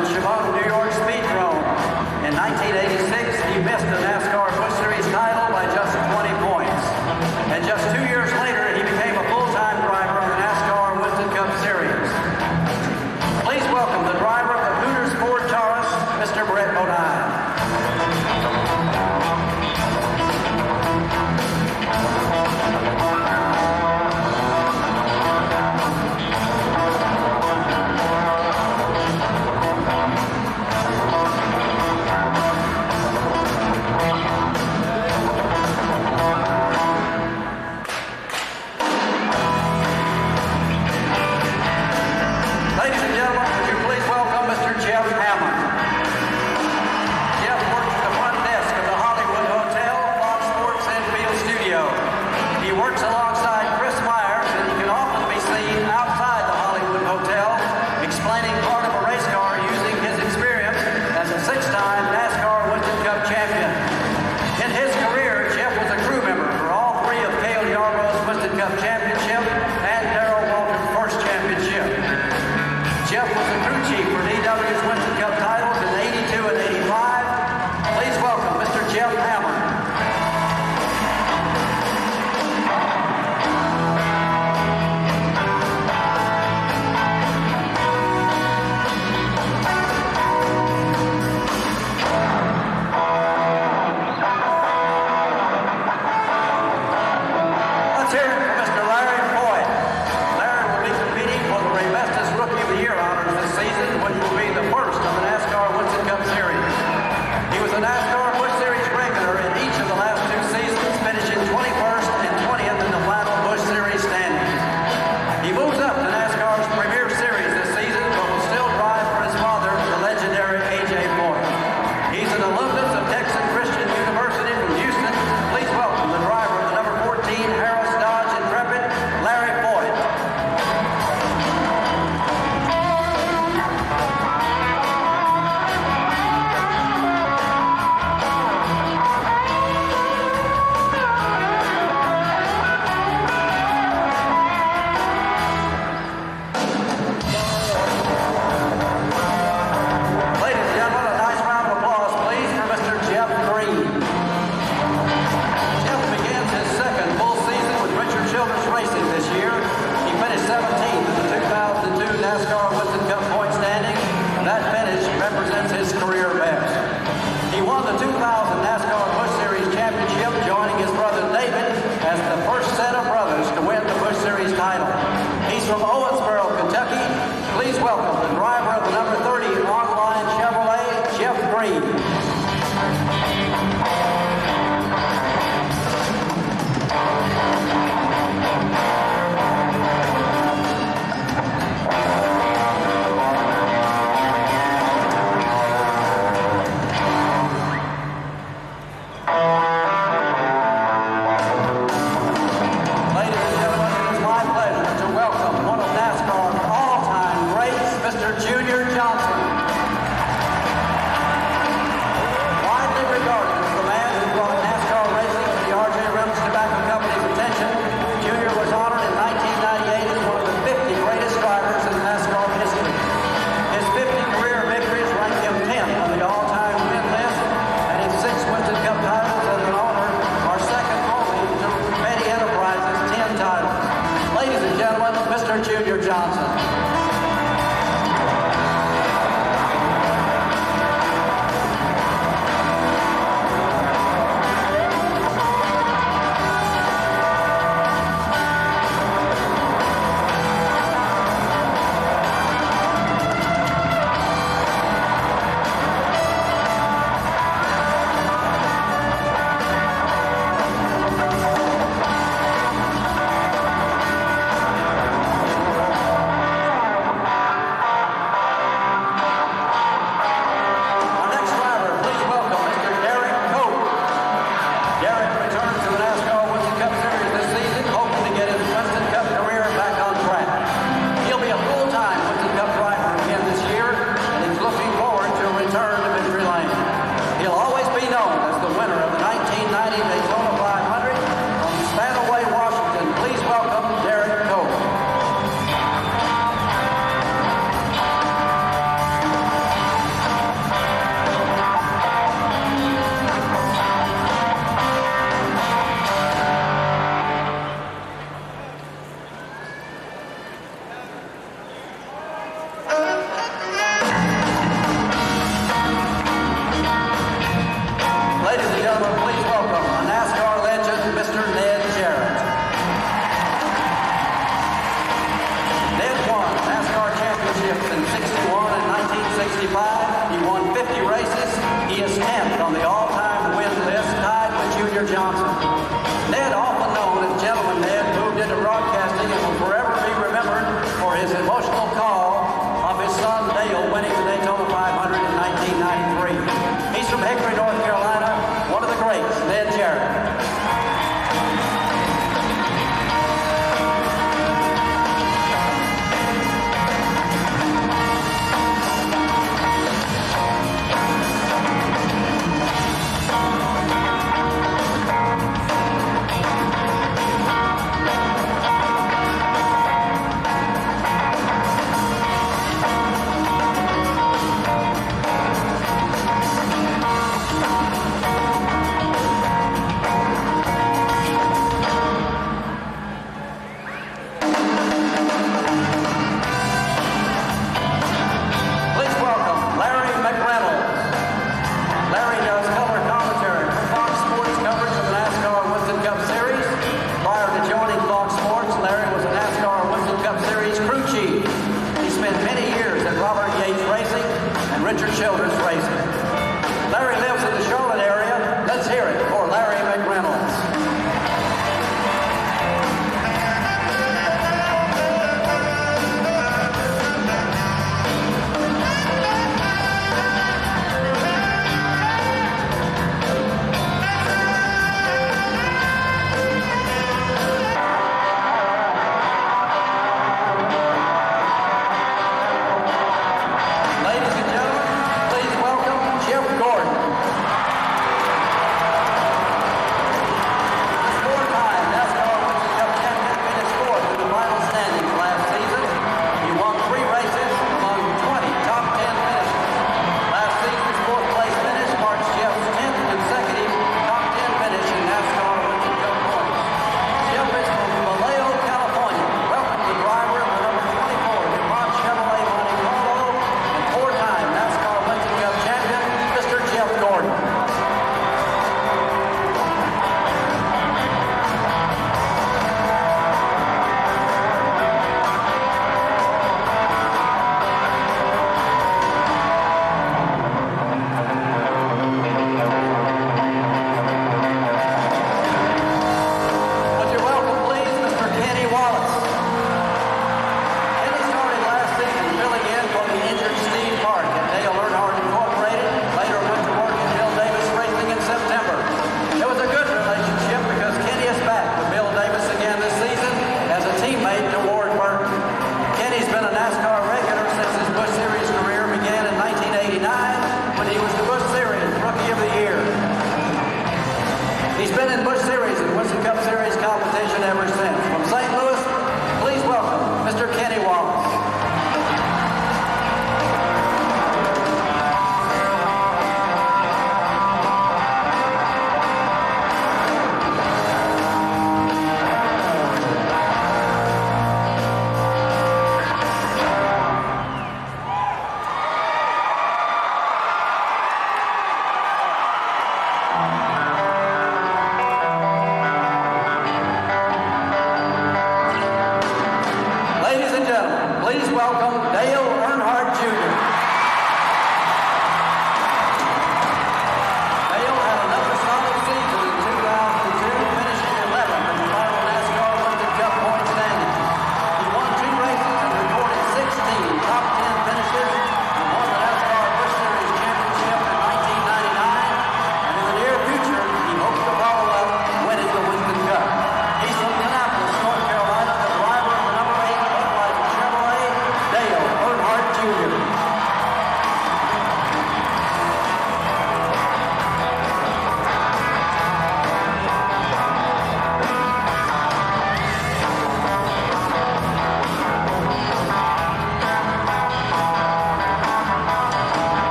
New York Speedrome. In 1986, he missed the NASCAR Busch Series title by just 20 points. And just 2 years later, he became a full-time driver of the NASCAR Winston Cup Series. Please welcome the driver of the Hooters Ford Taurus, Mr. Brett Bodine. Mr. Junior Johnson. emotional call of his son Dale winning the Daytona 500 in 1993. He's from Hickory, North Carolina, one of the greats, Ned Jarret. Children's racing. Larry lives in the Charlotte area. Let's hear it for Larry McReynolds. He's been in Busch Series and Winston Cup Series competition ever since. From St. Louis, please welcome Mr. Kenny Wallace. Please welcome Dale Earnhardt Jr. Dale had another solid season in 2002, finishing 11th in the final Nascar Winston Cup point standings. He won 2 races and recorded 16 top 10 finishes and won the Nascar Busch Series Championship in 1999. And in the near future, he hopes to follow up winning the Winston Cup. He's from Kannapolis, North Carolina, the driver of the number 8 Budweiser Chevrolet, Dale Earnhardt Jr.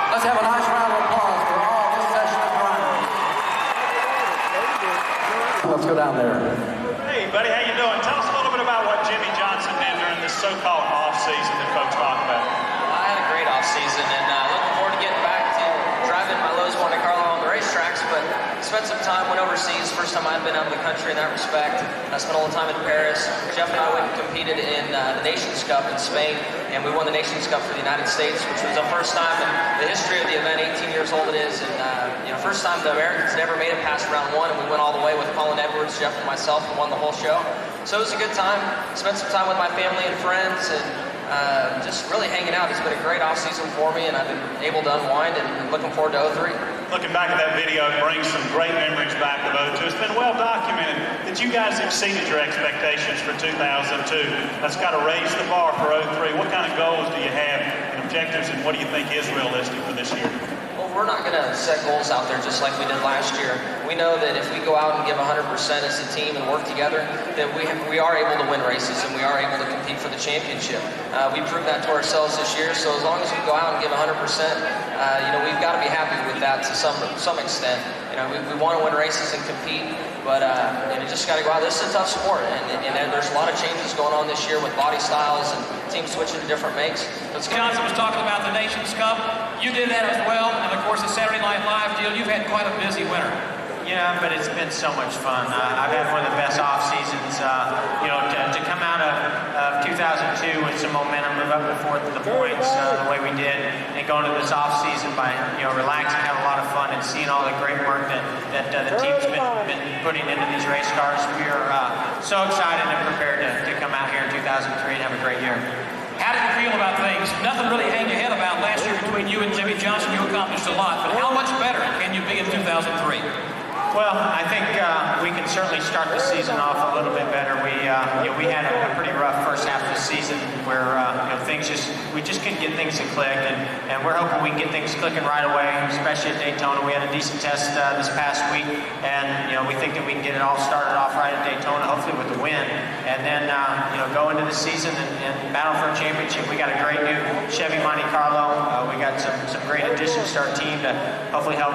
Let's have a nice round of applause for all this session of driving. Let's go down there. Hey, buddy, how you doing? Tell us a little bit about what Jimmy Johnson did during this so-called off-season that folks talk about. I had a great off-season, and looking forward to getting back to driving my Lowe's Monte Carlo on the racetracks, but spent some time, went overseas. First time I've been out of the country in that respect. I spent all the time in Paris. Jeff and I went and competed in the Nations Cup in Spain, and we won the Nations Cup for the United States, which was the first time in the history of the event. 18 years old it is, and first time the Americans never made it past round one, and we went all the way with Colin Edwards, Jeff, and myself, and won the whole show. So it was a good time. Spent some time with my family and friends, and just really hanging out. It's been a great off-season for me, and I've been able to unwind, and looking forward to 03. Looking back at that video, it brings some great memories back of 02. It's been well documented that you guys exceeded your expectations for 2002. That's got to raise the bar for 03. What kind of goals do you have and objectives, and what do you think is realistic for this year? Well, we're not going to set goals out there just like we did last year. We know that if we go out and give 100% as a team and work together, that we are able to win races and we are able to compete for the championship. We proved that to ourselves this year, so as long as we go out and give 100%, we've got to be happy with that to some extent. We want to win races and compete, but you just got to go out. This is a tough sport, and there's a lot of changes going on this year with body styles and teams switching to different makes. Johnson was talking about the Nations Cup. You did that as well, and of course the Saturday Night Live deal. You've had quite a busy winter. Yeah, but it's been so much fun. I've had one of the best off seasons. To come out of 2002 with some momentum, move up to the points the way we did, and go into this off season by relaxing, having a lot of fun, and seeing all the great work that the team's been putting into these race cars. We are so excited and prepared to come out here in 2003 and have a great year. How did you feel about things? Nothing really hang your head about last year between you and Jimmy Johnson. You accomplished a lot, but how much better can you be in 2003? Well, I think we can certainly start the season off a little bit better. We had a pretty rough first half of the season where we just couldn't get things to click, and we're hoping we can get things clicking right away, especially at Daytona. We had a decent test this past week, and we think that we can get it all started off right at Daytona, hopefully with the win, and then go into the season and battle for a championship. We got a great new Chevy Monte Carlo. We got some great additions to our team to hopefully help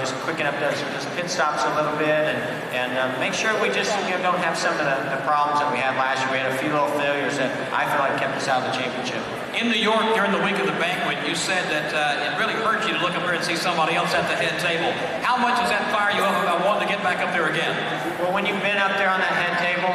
just quicken up those pit stops a little bit, and make sure we just don't have some of the problems that we had last year. We had a few little failures that I feel like kept us out of the championship. In New York, during the week of the banquet, you said that it really hurt you to look up there and see somebody else at the head table. How much does that fire you up about wanting to get back up there again? Well, when you've been up there on that head table,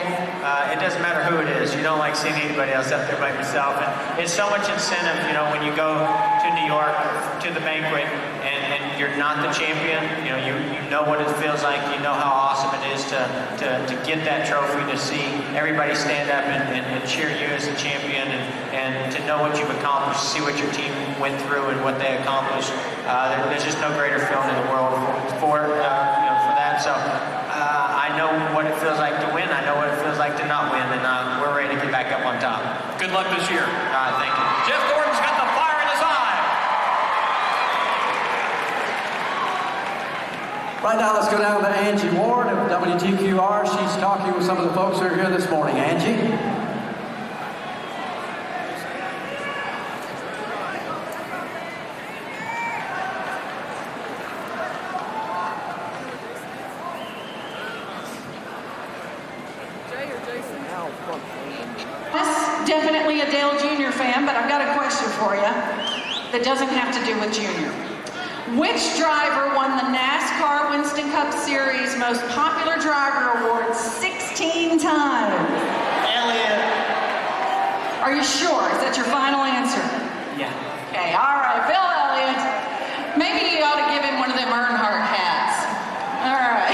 it doesn't matter who it is. You don't like seeing anybody else up there by yourself. And it's so much incentive, when you go to New York to the banquet and you're not the champion. You know what it feels like. You know how awesome it is to get that trophy, to see everybody stand up and cheer you as a champion, and to know what you've accomplished, see what your team went through and what they accomplished. There's just no greater feeling in the world for that. So I know what it feels like to win. I know what it feels like to not win, and we're ready to get back up on top. Good luck this year. Thank you. Jeff Gordon's got the fire in his eye. Right now, let's go down to Angie Ward of WTQR. She's talking with some of the folks who are here this morning. Angie? Definitely a Dale Jr. fan, but I've got a question for you that doesn't have to do with Junior. Which driver won the Nascar Winston Cup Series Most Popular Driver Award 16 times? Elliott. Are you sure? Is that your final answer? Yeah. Okay, all right, Bill Elliott. Maybe you ought to give him one of them Earnhardt hats. All right.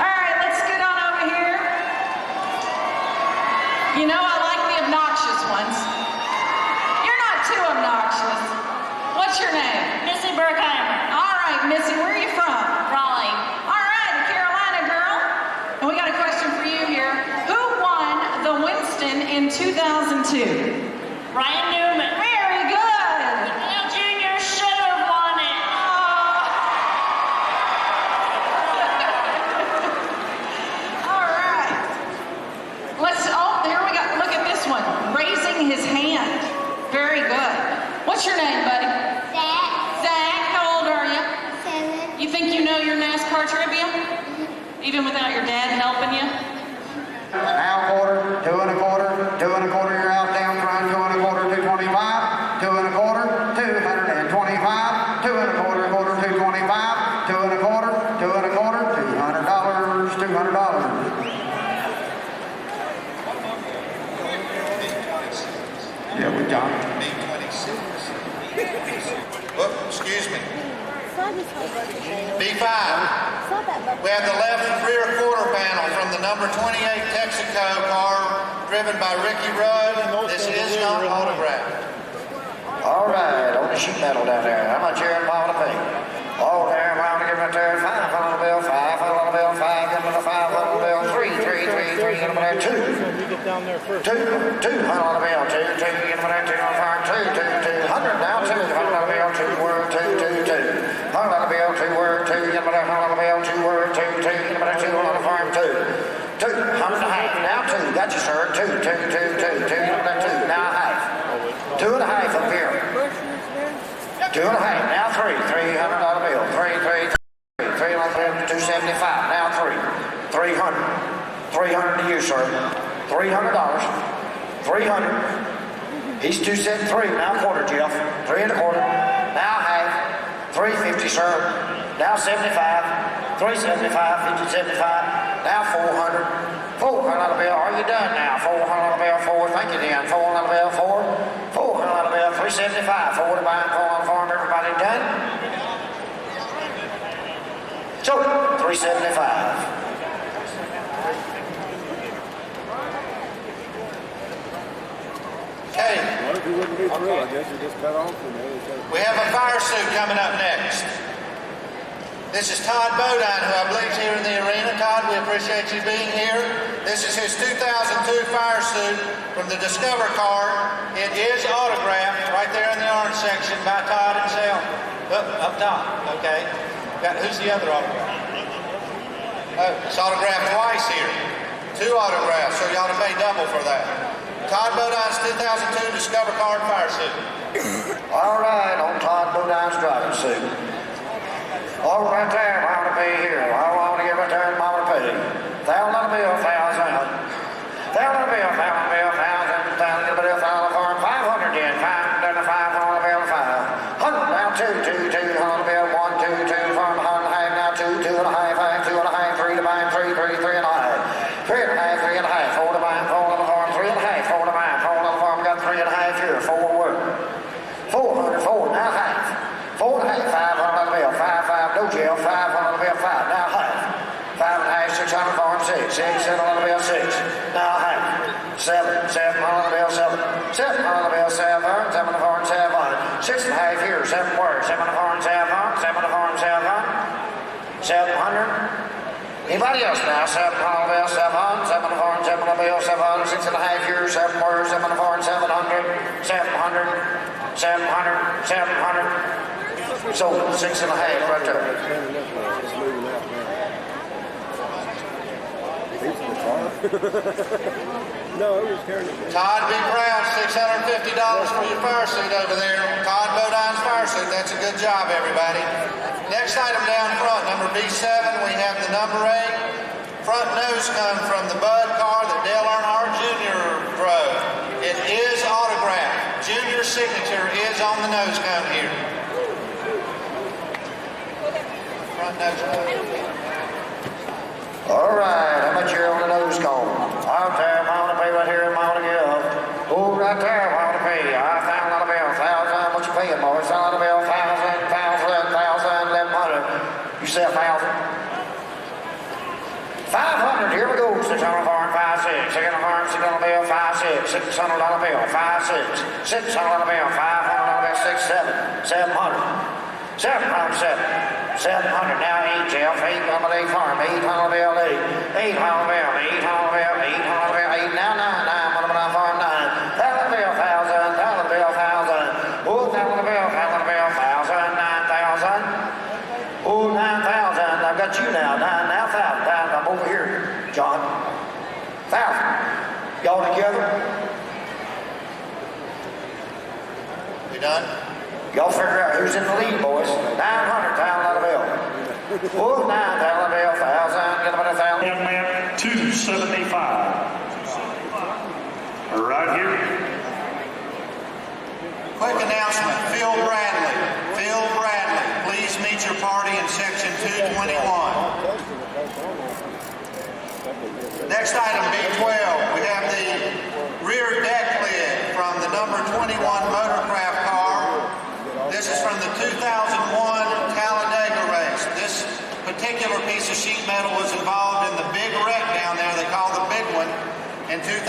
All right, let's get on over here. I like the obnoxious ones. You're not too obnoxious. What's your name? Missy Berkheimer. All right, Missy, where are you from? Raleigh. All right, a Carolina girl. And we got a question for you here. Who won the Winston in 2002? Ryan Newman. Very good. Dale Jr. should have won it. All right. There we go. Look at this one. Raising his hand. Very good. What's your name, buddy? Zach. Zach, how old are you? 7. You think you know your NASCAR trivia? Even without your dad helping you? Now quarter, 2 1/4, 2 1/4, you're out down front, 2 1/4, 225, 2 1/4, 225, 2 1/4, 225, two and a quarter, $200, $200. Yeah, we got it. Whoop, excuse me. B5. We have the left rear quarter panel from the number 28 Texaco car driven by Ricky Rudd. This is not autographed. All right, on the sheet metal down there. How much here in pound to pay? Oh, there, I'm give it there. $5 bill, $5 bill, $5, give it a $5 bill, $3, give it there, $2. $2 bill, $2, give it there, $2 on farm, $200 now, $2 bill, $2 word, $2, $2 bill, $2 word, $2, give it there, $1 bill, $2 word, $2, give it there, $2 on the farm, $2. $2, $100 now, $2, got you, sir, $2, give it there, $2, now half. $2 up here. $2 now $3, $300 bill, $3, $275, now $3, $300 to you, sir, $300, $300, he's $273, now quarter, Jeff, 3 and a quarter, now half, $350, sir, now $75, $375, $50, $75, now $400 bill, are you done now? $400 bill, $4, thank you, Dan, $400 bill, $400 bill, $375, $4 to buy and pull on the farm, everybody done? So, $375. Okay. We have a fire suit coming up next. This is Todd Bodine, who I believe is here in the arena. Todd, we appreciate you being here. This is his 2002 fire suit from the Discover car. It is autographed right there in the orange section by Todd himself. Up top, okay. Who's the other autograph? Oh, it's autographed twice here. 2 autographs, so you ought to pay double for that. Todd Bodine's 2002 Discover car fire suit. All right, on Todd Bodine's driving suit. All right there, I want to be here. I want to give it there, and I want to pay. $1,000 bill, $1,000. $1,000 bill, $1,000 bill, $1,000, $1,000 bill, $1,000 farm, $500 in, $500 bill, $500 now, $200 bill, $1, $2, farm, $100 now, $2, $2 and a half, $2 and a half, $3 to buy, $3, $3 and a half, $3 and a half, $3 and a half, $4 to buy, $4 on the farm, $3 and a half, $4 to buy, $4 on the farm, got $3 and a half here, $4 work, $400, now half. $4 and a half, $500 bill, $5, no jail, $500 bill, $5, now half. $5 and a half, $600 farm, $6, $700 bill, $6, now half. $700 bill, $7, $700 bill, $7, $7 farm, $7, $6 and a half here, $7 words, $7 farm, $7, $7 farm, $7, $700. Anybody else now? $700 bill, $7, $7 farm, $7 bill, $7, $6 and a half here, $7 words, $7 farm, $700, $700, $700, $700. So, 6 and a half right there. Todd, be proud. $650 for your fire suit over there. Todd Bodine's fire suit. That's a good job, everybody. Next item down front, number B7, we have the number 8. Front nose cone from the Bud car that Dale Earnhardt Jr. drove. It is autographed. Junior's signature is on the nose cone here. All right, how much here on the nose cone? Out there, I want to pay right here, I want to give. Oh, right there, I want to pay. $1,000 bill, $1,000. What you paying, boys? $1,000 bill, $1,000, $1,000, $1,100. You say $1,000? $500. Here we go. $600 farm, 5, 6. $600 farm, $600 bill, 5, 6. $600 bill, 5, 6. $600 bill, $500 bill, 6, 7. $700. $700. Now 8, Jeff. $800 farm. $800 bill, 8. $800 bill, $800 bill, $800 bill, 8. Now 9. $100 farm, 9. $1,000 bill, $1,000. $1,000 bill, $1,000. Oh, $1,000 bill, $1,000 bill, $1,000. $9,000. Oh, $9,000. I've got you now. Now 1,000. I'm over here, John. 1,000. Y'all together? We done? Y'all figure out who's in the lead, boys. 900, $1,000 bill. Oh, $9,000 bill, 1,000. Get about 1,000. And man, 275. Right here. Quick announcement. Phil Bradley. Please meet your party in section 221. Next item, B12. We have the rear deck lid from the number 21 Motorcraft car. This is from the 2001 Talladega race. This particular piece of sheet metal was involved in the big wreck down there they call the big one in 2001.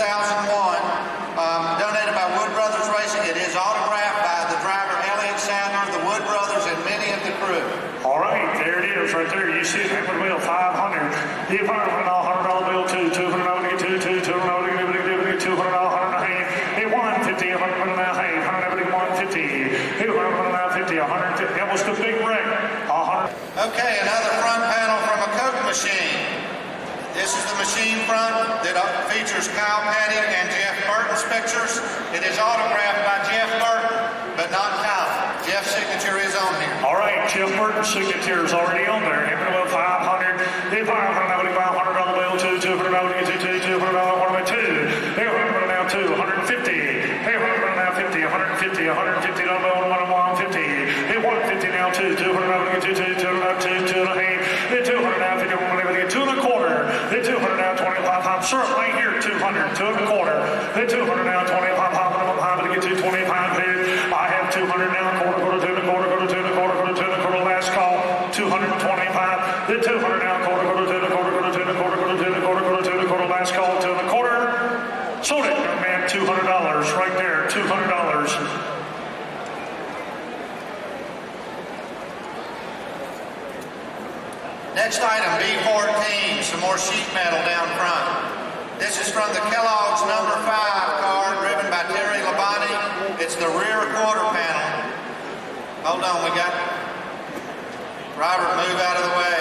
Donated by Wood Brothers Racing. It is autographed by the driver Elliott Sadler, the Wood Brothers, and many of the crew. All right, there it is right there. You see it, Hammer Wheel 500. If I want $100 bill, $200 to get $200 to get $200 $100 and a half. Hey, $150, $100 and a half. $100 $150. Hey, $150, $150. That was the big wreck. Okay, another front panel from a Coke machine. This is the machine front that features Kyle Petty and Jeff Burton's pictures. It is autographed by Jeff Burton, but not Kyle. Jeff's signature is on here. All right, Jeff Burton's signature is already on there. Hammer Wheel 500. If I want $100 bill, $200 to get $200 $200 Hey, $100 now $250. Hey, $100 now $50, $150 bill, $150. Hey, $150 now $200 to get $200 and a half. Hey, $200 now $50, $150, $2 and a quarter. Hey, $200 now 25. I'm sure right here, $200, $2 and a quarter. Hey, $200 now 25. I'm to get to 25. I have $200 now, quarter, $2 and a quarter, $2 and a quarter, $2 and a quarter, last call, $225. Then $200 now, quarter, $2 and a quarter, $2 and a quarter, $2 and a quarter, $2 and a quarter, last call, $2 and a quarter. Sold it, young man, $200 right there, $200. Next item, B14, some more sheet metal down front. This is from the Kellogg's number 5 car, driven by Terry Labonte. It's the rear quarter panel. Hold on, we got Robert, move out of the way.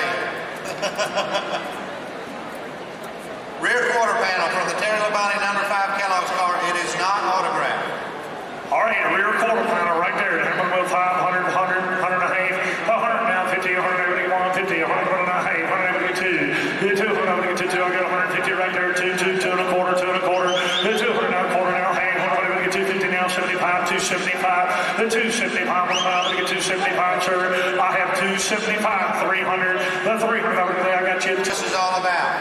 Rear quarter panel from the Terry Labonte number 5 Kellogg's car. It is not autographed. All right, rear quarter panel right there. Hammer Wheel 500, 100, 100 and a half, 100 now 50, 100, 150, 100 and a half, 152, 200 get 2, I got 150 right there, 2 and a quarter, 2 and a quarter, 200 now, quarter now, half, 100 get 250 now, 75, 275, 275, I'm get 275, sir. I have 275, 300, the 300 over there, I got you. This is all about.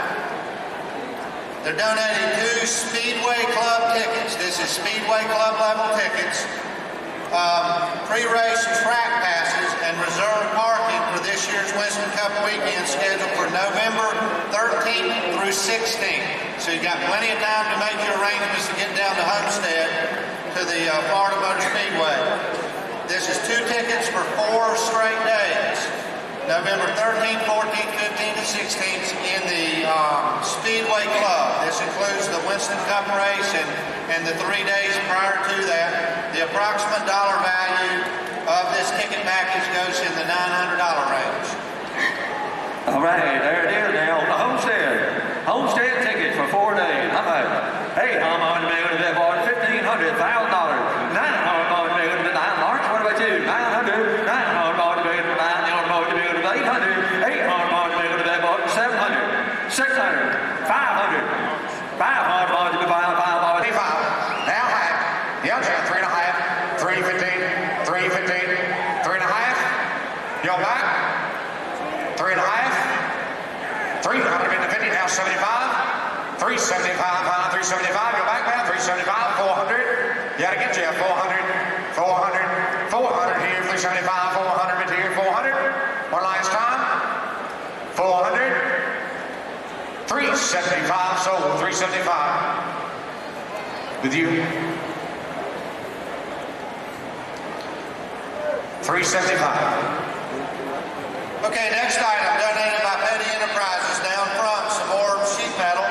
They're donating 2 Speedway Club tickets. This is Speedway Club level tickets. Pre-race track passes and reserve parking for this year's Winston Cup weekend scheduled for November 13th through 16th. So you've got plenty of time to make your arrangements to get down to Homestead to the Florida Motor Speedway. This is 2 tickets for 4 straight days. November 13th, 14th, 15th, and 16th in the Speedway Club. This includes the Winston Cup race and the 3 days prior to that. The approximate dollar value of this ticket package goes in the $900 range. All right, there it is now, the Homestead. Homestead tickets for 4 days. How about it? Hey, I'm on the million that bought $1,500, $1,000, $900 million to $9 March. What about you? $900, $900 million to $9, $800, $800 million to that bought $700, $600, $500, $500 to be buying $5. Now half. Young John, 3.5, 315, 315, 3.5. Young back. 3.5. 300 into 50, now 75. 375, 375. Go back now. 375, 400. You gotta get Jeff. 400, 400, 400 here. 375, 400 into here. 400. One last time. 400. 375 sold. 375. With you. 375. Okay, next item, donated by Petty Enterprises. Down front, some more sheet metal.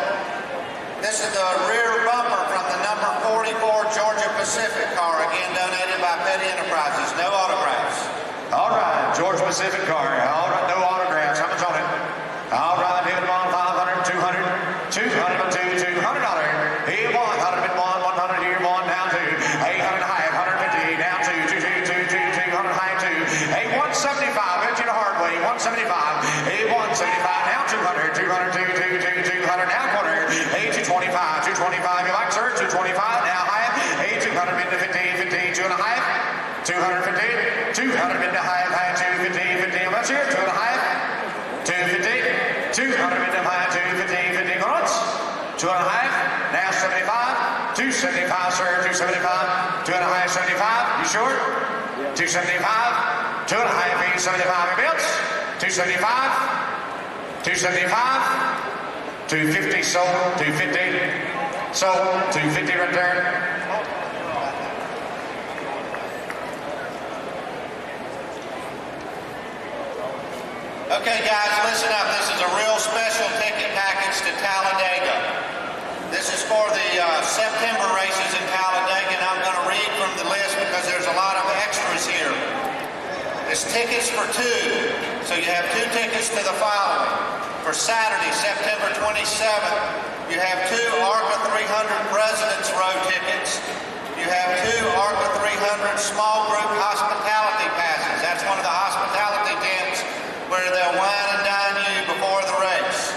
This is the rear bumper from the number 44 Georgia Pacific car. Again, donated by Petty Enterprises. No autographs. All right, Georgia Pacific car. All right, no autographs. How much on it? All right, hit them on 500, 200, 200, $200. Here, 100, 100 here, 1 down 2. 800 high, 150 down 2, 200 high 2. Hey, 175. Bet you the hard way. 175. Hey, 175 now 200, 200 now quarter. Hey, 225, 225. You like, sir? 225 now high. Hey, 200 into 50, 2 and a half. 250, 200 into high, 250, 50. Let's hear 2 and a half. 250, 50 correct. 2.5, now 75. 275, sir, 275. 2.5, 75. You sure? 275. 2.5 feet, 75 belts. 275. 275. 250 sold. 250 sold. 250 return. Okay, guys, listen up. This is a real special ticket package to Talladega. This is for the September races in Talladega, and I'm going to read from the list because there's a lot of extras here. There's tickets for two, so you have two tickets to the following. For Saturday, September 27th, you have two ARCA 300 President's Row tickets. You have two ARCA 300 small group hospitality passes. That's one of the hospitality tents where they'll wine and dine you before the race.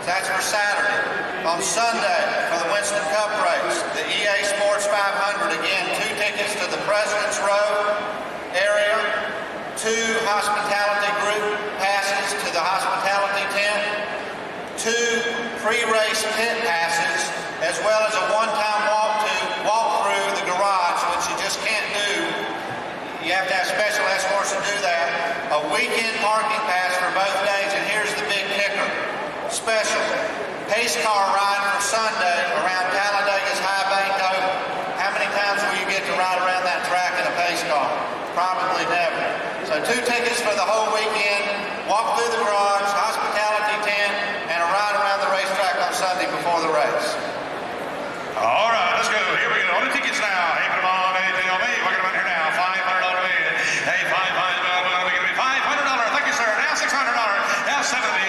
That's for Saturday. On Sunday, for the Winston Cup race, the EA Sports 500, again, two tickets to the President's Row area, two hospitality group passes to the hospitality tent, two pre-race pit passes, as well as a one-time walk through the garage, which you just can't do. You have to have special escorts to do that. A weekend parking pass for both days, and here's the big kicker. Special pace car ride for Sunday around Talladega's High Bank Oval. How many times will you get to ride around that track in a pace car? Probably never. So two tickets for the whole weekend, walk through the garage, hospitality tent, and a ride around the racetrack on Sunday before the race. All right, let's go. Here we go. On the tickets now. Hey, put them on. Hey, they on me. We're going to here now. $500 bid. Hey, $500. Thank you, sir. Now $600. Now $700.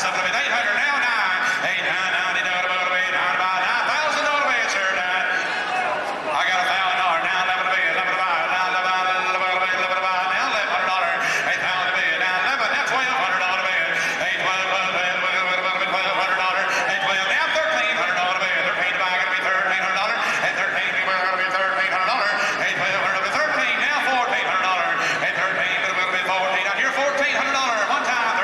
$800. Now $9. Hey, $990. $9 about $9,000 bid, sir. I got $1,000. Now $11 bid. $11 about. Now $11 bid. $11 about. Now $1,100. $8,000 bid. Now $11. Now $1,200 bid. Hey, $1,200 bid. $1,200. Hey, $12. Now $1,300 bid. $13 to buy. Going to be $1,300. Hey, $13. Going to be $1,300. Hey, $1,200 bid. $13. Now $1,400. Hey, $13. Going to be $14. Out here $1,400. One time.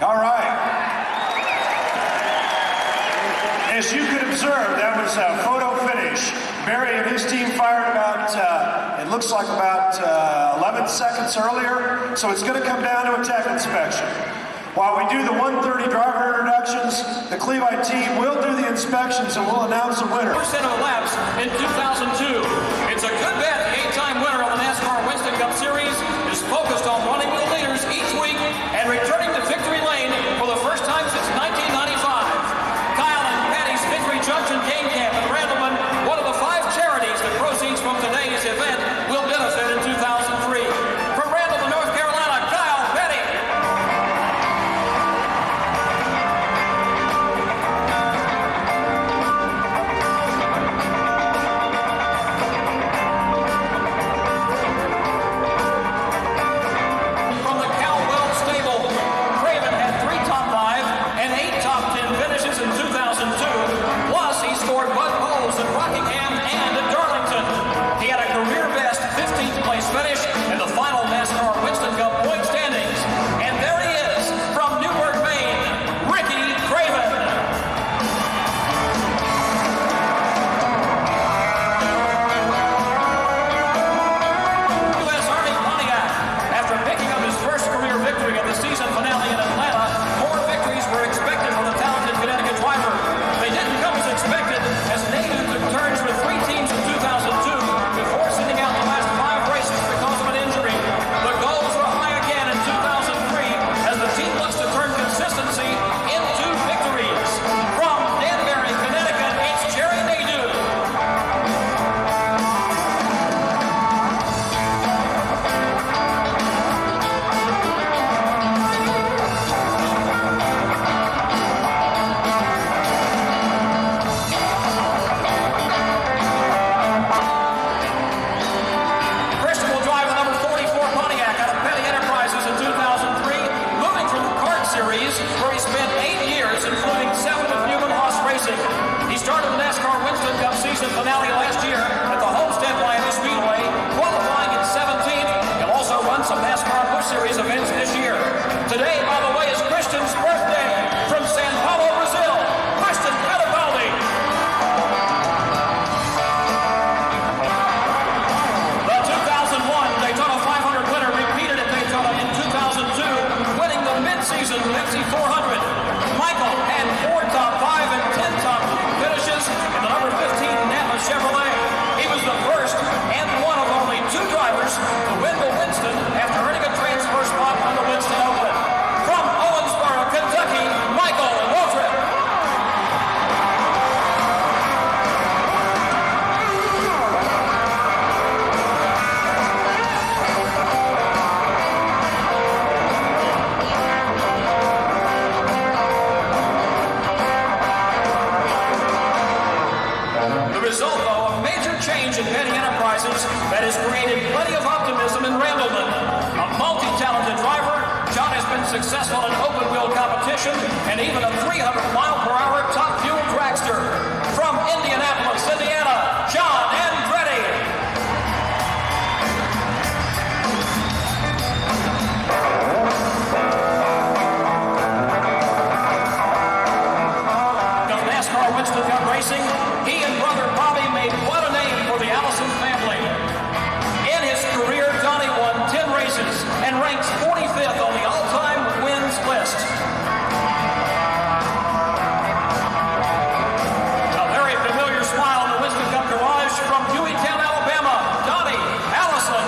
All right. As you could observe, that was a photo finish. Barry and his team fired about, it looks like about 11 seconds earlier, so it's going to come down to a tech inspection. While we do the 1:30 driver introductions, the Clevite team will do the inspections and we'll announce the winner. Percent of laps in 2002. It's a good bet. The 8-time winner of the Nascar Winston Cup Series is focused on running the leaders each week and returning to victory lane for the first time since 1995. Kyle and Patty's Victory Junction Game Camp in Randleman, one of the 5 charities that proceeds from today's event will benefit in 2003. From Randleman, North Carolina, Kyle, Patty. successful in open wheel competition and even a 300-mile-per-hour top fuel dragster. From Indianapolis, Indiana, John Andretti. Of NASCAR Winston Cup racing, he and brother Bobby made quite a name for the Allison family. In his career, Donnie won 10 races and ranks 45th on the all-time wins list. A very familiar smile in the Winston Cup garage from Hueytown, Alabama, Donnie Allison.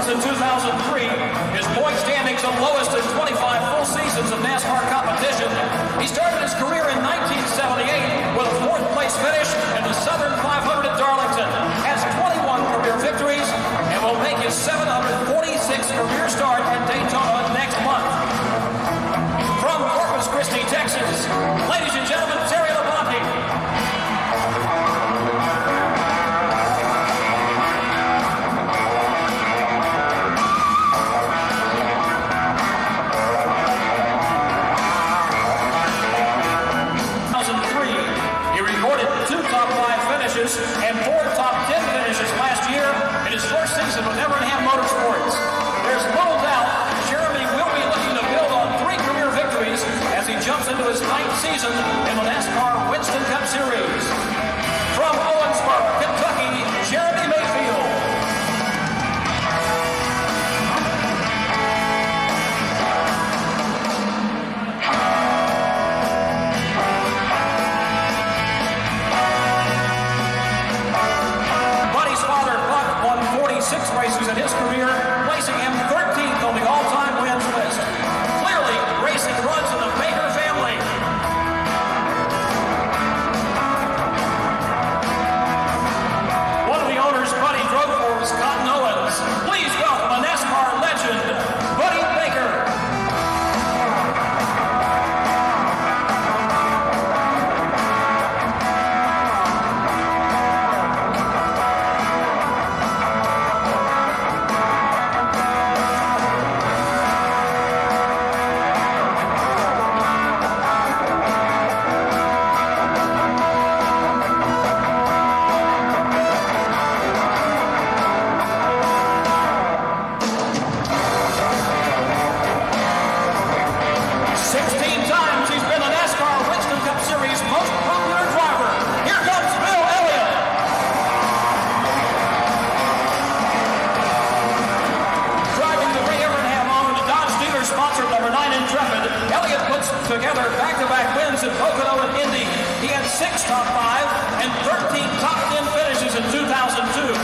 In 2003, his point standings the lowest in 25 full seasons of NASCAR competition. He started his career in 1978 with a fourth-place finish in the Southern 500 at Darlington, has 21 career victories, and will make his 746th career start at Daytona next month. From Corpus Christi, Texas, ladies and gentlemen, Terry Labonte. And 4 top 10 finishes last year in his first season with Evernham Motorsports. There's little doubt Jeremy will be looking to build on 3 career victories as he jumps into his 9th season in the NASCAR Winston Cup Series. From Owensboro, Kentucky, Jeremy Mayfield. Races in his career, placing him 13th on the all-time wins list. Clearly, racing runs in the Baker family. One of the owners Buddy drove for was Cotton Owens. Please welcome a NASCAR legend, Buddy Baker. Together back-to-back wins in Pocono and Indy. He had 6 top 5 and 13 top 10 finishes in 2002.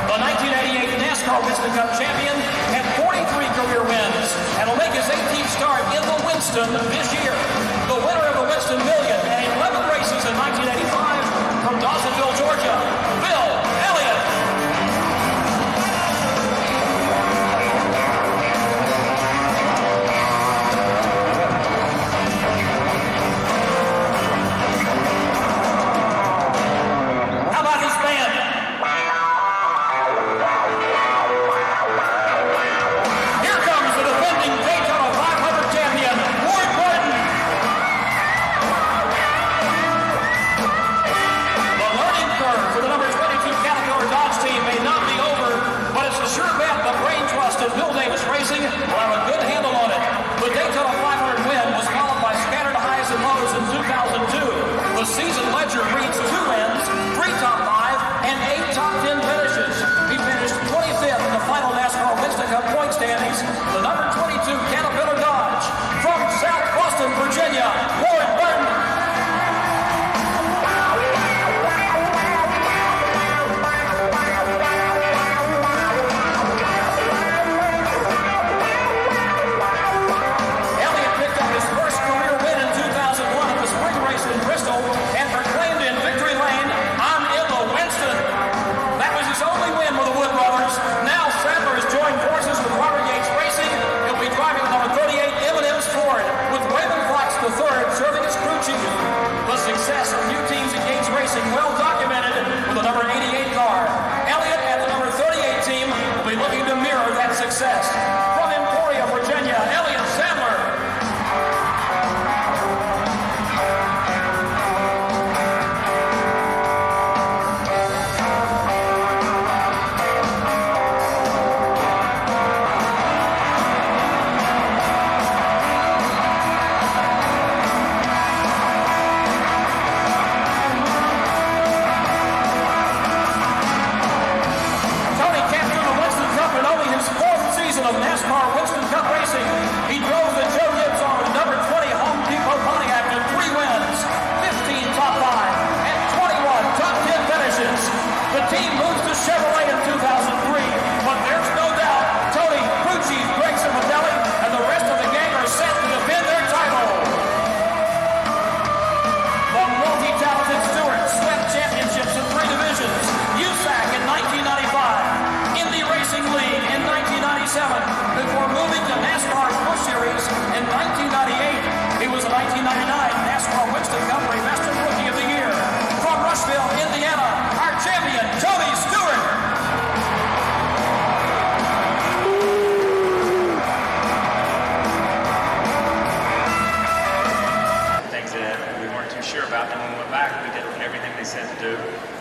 The 1988 NASCAR Winston Cup champion had 43 career wins and will make his 18th start in the Winston this year. The winner of the Winston Million and 11 races in 1985 from Dawsonville, Georgia, Bill Elliott. Racing will have a good handle on it. The Daytona 500 win was followed by scattered highs and lows in 2002. The season ledger reads 2 wins, 3 top 5, and 8 top 10 finishes. He finished 25th in the final NASCAR Winston Cup point standings. The number 22 Caterpillar Dodge from South Boston, Virginia, Warren Burton. And for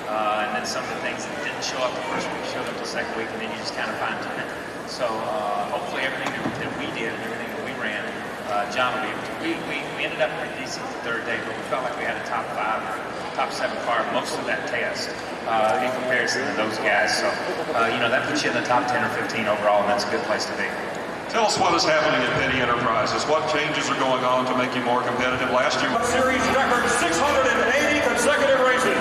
and then some of the things that didn't show up the first week showed up the second week, and then you just kind of fine-tune it. So hopefully everything that we did and everything that we ran, John will be able to. We ended up pretty decent the third day, but we felt like we had a top 5 or top 7 car most of that test in comparison to those guys. So, that puts you in the top 10 or 15 overall, and that's a good place to be. Tell us what is happening at Petty Enterprises. What changes are going on to make you more competitive? Last year, Series record 680 consecutive races.